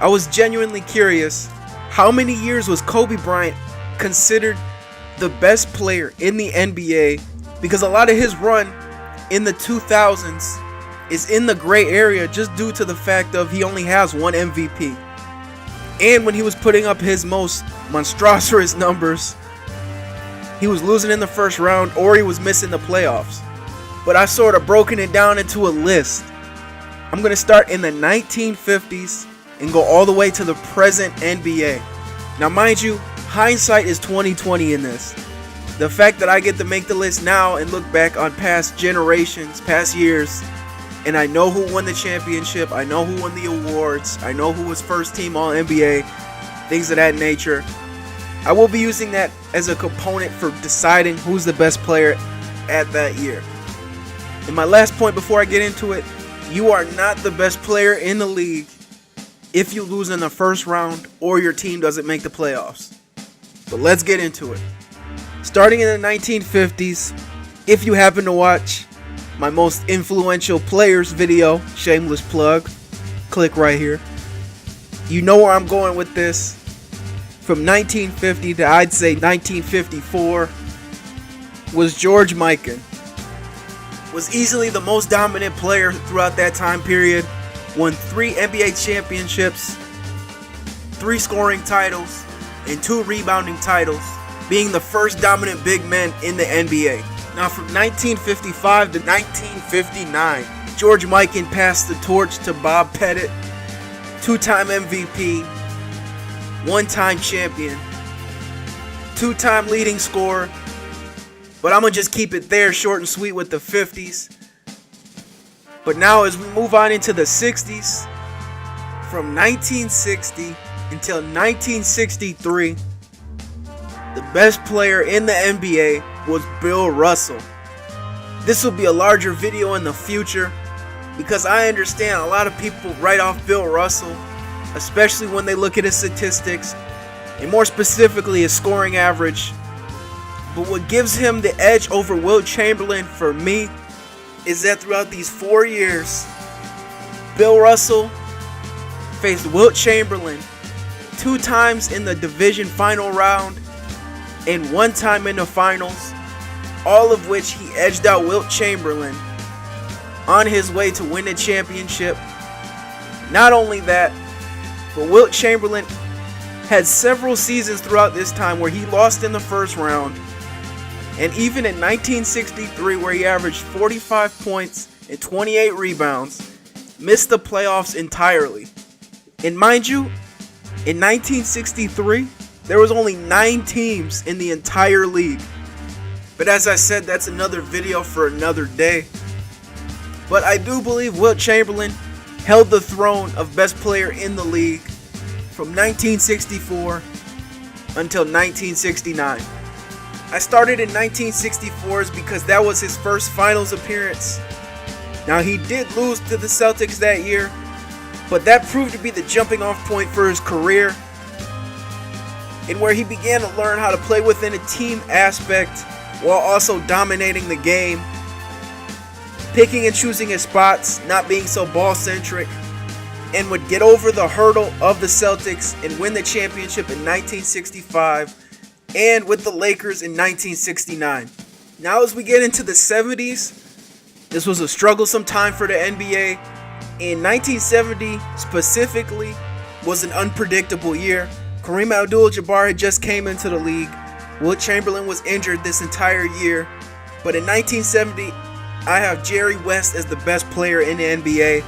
I was genuinely curious, how many years was Kobe Bryant considered the best player in the NBA? Because a lot of his run in the 2000s is in the gray area just due to the fact of he only has one MVP. And when he was putting up his most monstrous numbers, he was losing in the first round or he was missing the playoffs. But I've sort of broken it down into a list. I'm going to start in the 1950s and go all the way to the present NBA. Now mind you, hindsight is 20/20 in this. The fact that I get to make the list now and look back on past generations, past years, and I know who won the championship, I know who won the awards, I know who was first team all NBA, things of that nature. I will be using that as a component for deciding who's the best player at that year. And my last point before I get into it, you are not the best player in the league if you lose in the first round or your team doesn't make the playoffs. But let's get into it. Starting in the 1950s, if you happen to watch my most influential players video, shameless plug, click right here. You know where I'm going with this. From 1950 to I'd say 1954 was George Mikan. Was easily the most dominant player throughout that time period. Won 3 NBA championships, 3 scoring titles, and 2 rebounding titles, being the first dominant big man in the NBA. Now from 1955 to 1959, George Mikan passed the torch to Bob Pettit, 2-time MVP, 1-time champion, 2-time leading scorer. But I'm going to just keep it there, short and sweet with the 50s. But now as we move on into the 60s, from 1960 until 1963, the best player in the NBA was Bill Russell. This will be a larger video in the future because I understand a lot of people write off Bill Russell, especially when they look at his statistics, and more specifically his scoring average. But what gives him the edge over Wilt Chamberlain for me is that throughout these 4 years, Bill Russell faced Wilt Chamberlain 2 times in the division final round and 1 time in the finals, all of which he edged out Wilt Chamberlain on his way to win the championship. Not only that, but Wilt Chamberlain had several seasons throughout this time where he lost in the first round. And even in 1963, where he averaged 45 points and 28 rebounds, missed the playoffs entirely. And mind you, in 1963, there was only 9 teams in the entire league. But as I said, that's another video for another day. But I do believe Wilt Chamberlain held the throne of best player in the league from 1964 until 1969. I started in 1964 because that was his first finals appearance. Now he did lose to the Celtics that year, but that proved to be the jumping off point for his career, and where he began to learn how to play within a team aspect while also dominating the game, picking and choosing his spots, not being so ball centric, and would get over the hurdle of the Celtics and win the championship in 1965 and with the Lakers in 1969. Now as we get into the 70s, this was a strugglesome time for the NBA. In 1970 specifically was an unpredictable year. Kareem Abdul-Jabbar had just came into the league. Wilt Chamberlain was injured this entire year. But in 1970, I have Jerry West as the best player in the NBA,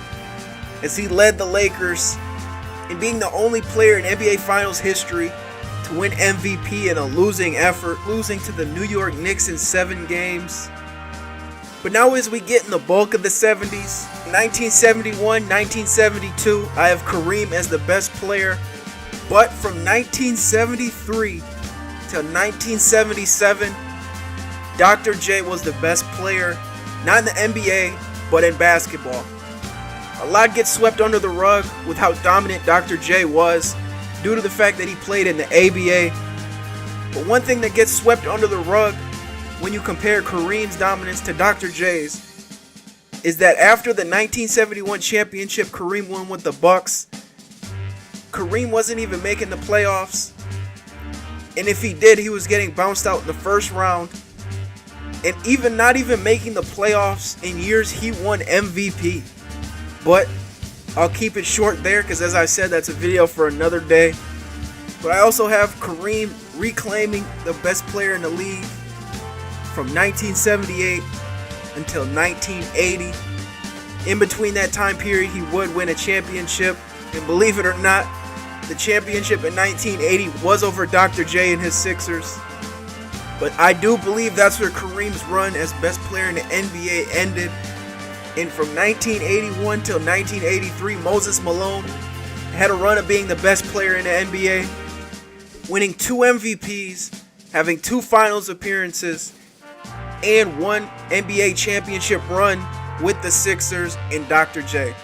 as he led the Lakers in being the only player in NBA Finals history to win MVP in a losing effort, losing to the New York Knicks in 7 games. But now as we get in the bulk of the 70s, 1971, 1972, I have Kareem as the best player. But from 1973 till 1977, Dr. J was the best player, not in the NBA, but in basketball. A lot gets swept under the rug with how dominant Dr. J was due to the fact that he played in the ABA. But one thing that gets swept under the rug when you compare Kareem's dominance to Dr. J's is that after the 1971 championship Kareem won with the Bucks, Kareem wasn't even making the playoffs. And if he did, he was getting bounced out in the first round. And even not even making the playoffs in years he won MVP. But I'll keep it short there because, as I said, that's a video for another day. But I also have Kareem reclaiming the best player in the league from 1978 until 1980. In between that time period, he would win a championship. And believe it or not, the championship in 1980 was over Dr. J and his Sixers. But I do believe that's where Kareem's run as best player in the NBA ended. And from 1981 till 1983, Moses Malone had a run of being the best player in the NBA, winning 2 MVPs, having 2 finals appearances, and 1 NBA championship run with the Sixers and Dr. J.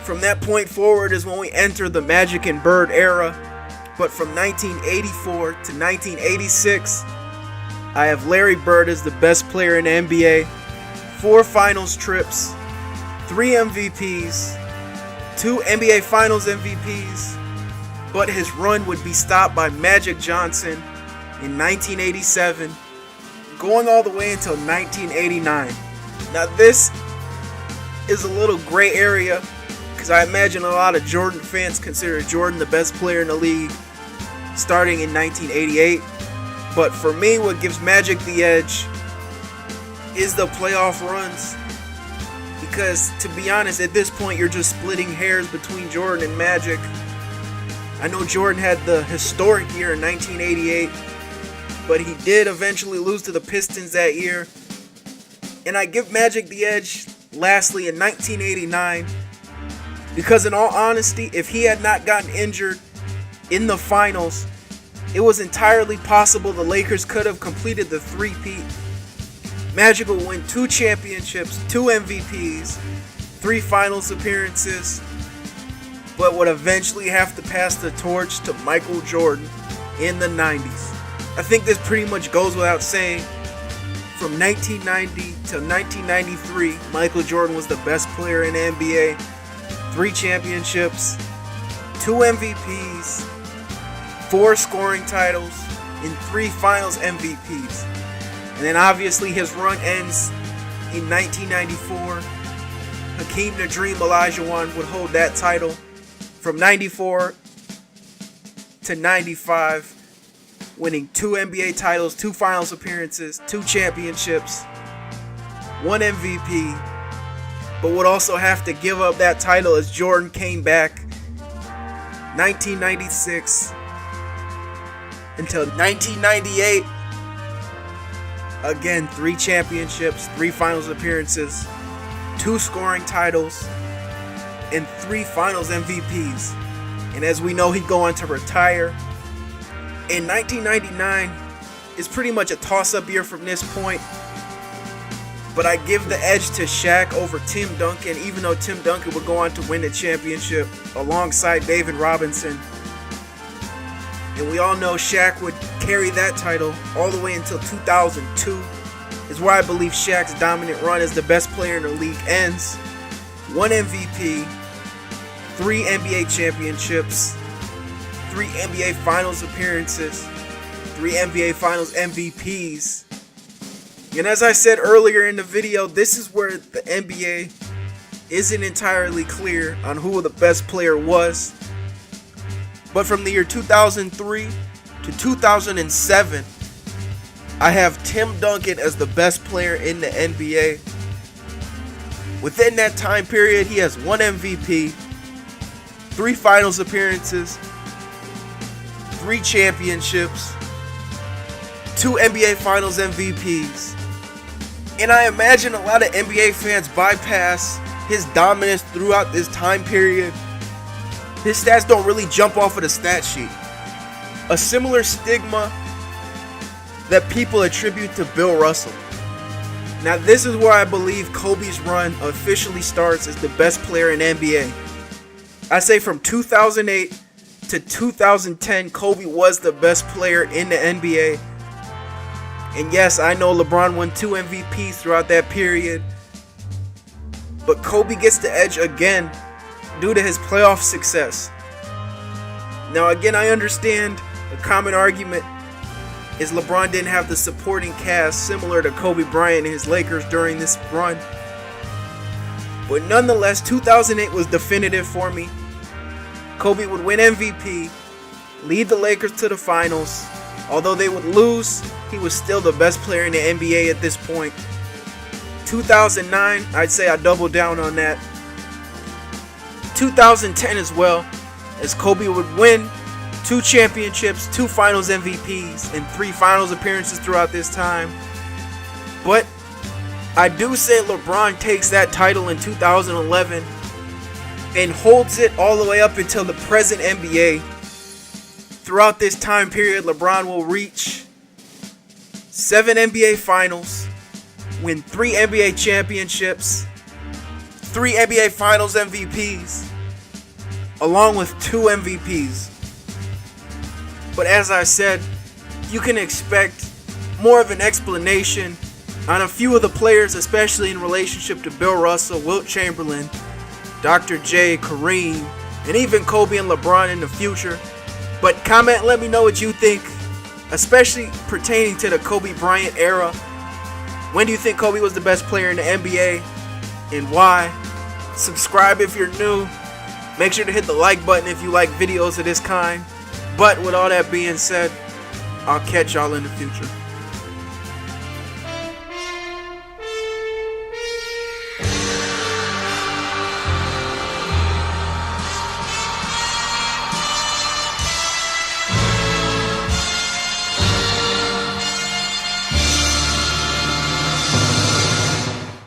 From that point forward is when we enter the Magic and Bird era. But from 1984 to 1986, I have Larry Bird as the best player in the NBA, 4 finals trips, 3 MVPs, 2 NBA Finals MVPs, but his run would be stopped by Magic Johnson in 1987, going all the way until 1989. Now this is a little gray area because I imagine a lot of Jordan fans consider Jordan the best player in the league starting in 1988. But for me, what gives Magic the edge is the playoff runs. Because to be honest, at this point, you're just splitting hairs between Jordan and Magic. I know Jordan had the historic year in 1988, but he did eventually lose to the Pistons that year. And I give Magic the edge, lastly, in 1989. Because in all honesty, if he had not gotten injured in the finals, it was entirely possible the Lakers could have completed the three-peat. Magic will win 2 championships, 2 MVPs, 3 finals appearances, but would eventually have to pass the torch to Michael Jordan in the 90s. I think this pretty much goes without saying. From 1990 to 1993, Michael Jordan was the best player in the NBA. 3 championships, 2 MVPs, 4 scoring titles, and 3 finals MVPs. And then obviously his run ends in 1994. Hakeem the Dream Olajuwon would hold that title from 94 to 95, winning 2 NBA titles, 2 finals appearances, 2 championships, 1 MVP, but would also have to give up that title as Jordan came back 1996 until 1998. Again, 3 championships, 3 finals appearances, 2 scoring titles, and 3 finals MVPs. And as we know, he'd go on to retire. In 1999 is pretty much a toss-up year from this point. But I give the edge to Shaq over Tim Duncan, even though Tim Duncan would go on to win the championship alongside David Robinson. And we all know Shaq would carry that title all the way until 2002, is where I believe Shaq's dominant run as the best player in the league ends. 1 MVP, 3 NBA championships, 3 NBA Finals appearances, 3 NBA Finals MVPs. And as I said earlier in the video, this is where the NBA isn't entirely clear on who the best player was. But from the year 2003 to 2007, I have Tim Duncan as the best player in the NBA. Within that time period, he has 1 MVP, 3 finals appearances, 3 championships, 2 NBA Finals MVPs. And I imagine a lot of NBA fans bypass his dominance throughout this time period. His stats don't really jump off of the stat sheet. A similar stigma that people attribute to Bill Russell. Now this is where I believe Kobe's run officially starts as the best player in NBA. I say from 2008 to 2010, Kobe was the best player in the NBA. And yes, I know LeBron won 2 MVPs throughout that period. But Kobe gets the edge again due to his playoff success. Now again, I understand a common argument is LeBron didn't have the supporting cast similar to Kobe Bryant and his Lakers during this run. But nonetheless, 2008 was definitive for me. Kobe would win MVP, lead the Lakers to the finals. Although they would lose, he was still the best player in the NBA at this point. 2009, I'd say I doubled down on that. 2010 as well, as Kobe would win 2 championships, 2 finals MVPs, and 3 finals appearances throughout this time. But I do say LeBron takes that title in 2011 and holds it all the way up until the present NBA. Throughout this time period, LeBron will reach 7 NBA finals, win 3 NBA championships, 3 NBA finals MVPs, along with 2 MVPs. But as I said, you can expect more of an explanation on a few of the players, especially in relationship to Bill Russell, Wilt Chamberlain, Dr. J, Kareem, and even Kobe and LeBron in the future. But comment, let me know what you think, especially pertaining to the Kobe Bryant era. When do you think Kobe was the best player in the NBA, and why? Subscribe if you're new. Make sure to hit the like button if you like videos of this kind. But with all that being said, I'll catch y'all in the future.